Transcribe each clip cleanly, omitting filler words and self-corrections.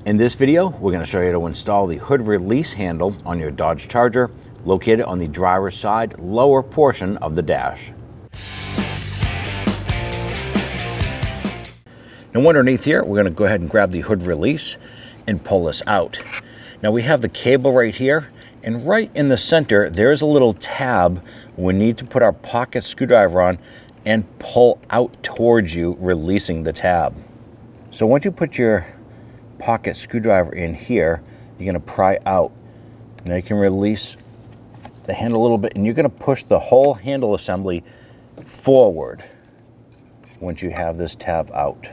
In this video, we're going to show you how to install the hood release handle on your Dodge Charger, located on the driver's side lower portion of the dash. Now underneath here, we're going to go ahead and grab the hood release and pull this out. Now we have the cable right here, and right in the center, there's a little tab we need to put our pocket screwdriver on and pull out towards you, releasing the tab. So once you put your pocket screwdriver in here, you're going to pry out. Now you can release the handle a little bit, and you're going to push the whole handle assembly forward once you have this tab out.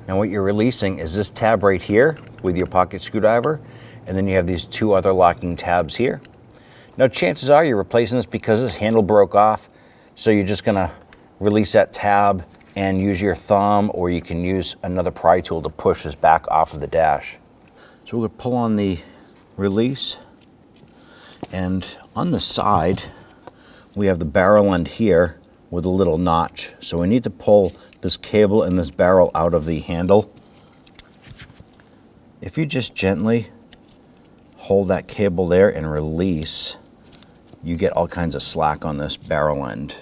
Now what you're releasing is this tab right here with your pocket screwdriver, and then you have these two other locking tabs here. Now chances are you're replacing this because this handle broke off, so you're just gonna release that tab and use your thumb, or you can use another pry tool to push this back off of the dash. So we're gonna pull on the release, and on the side we have the barrel end here with a little notch. So we need to pull this cable and this barrel out of the handle. If you just gently hold that cable there and release, you get all kinds of slack on this barrel end.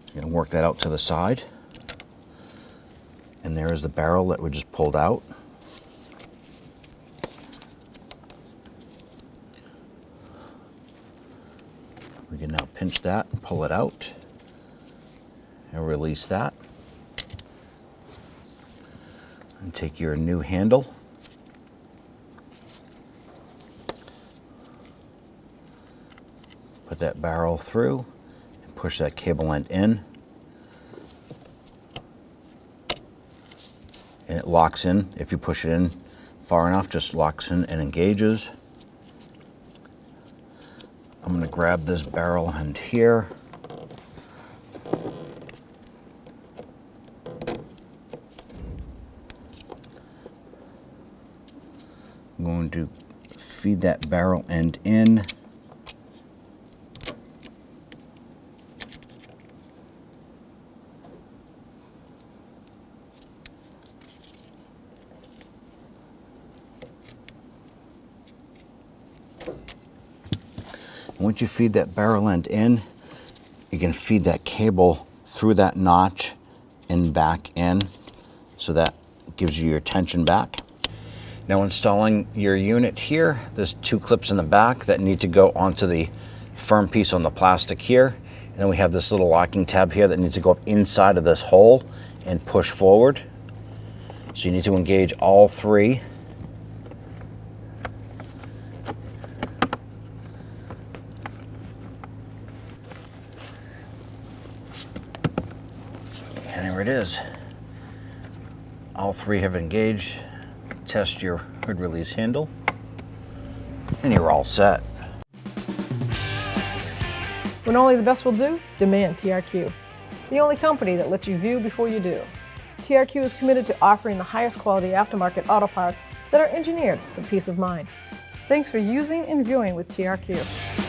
You're going to work that out to the side. And there is the barrel that we just pulled out. We can now pinch that and pull it out and release that. And take your new handle. Put that barrel through and push that cable end in. And it locks in. If you push it in far enough, just locks in and engages. I'm going to grab this barrel end here. I'm going to feed that barrel end in. Once you feed that barrel end in, you can feed that cable through that notch and back in, so that gives you your tension back. Now installing your unit here, there's two clips in the back that need to go onto the firm piece on the plastic here. And then we have this little locking tab here that needs to go up inside of this hole and push forward. So you need to engage all three. And there it is. All three have engaged. Test your hood release handle, and you're all set. When only the best will do, demand TRQ. The only company that lets you view before you do. TRQ is committed to offering the highest quality aftermarket auto parts that are engineered for peace of mind. Thanks for using and viewing with TRQ.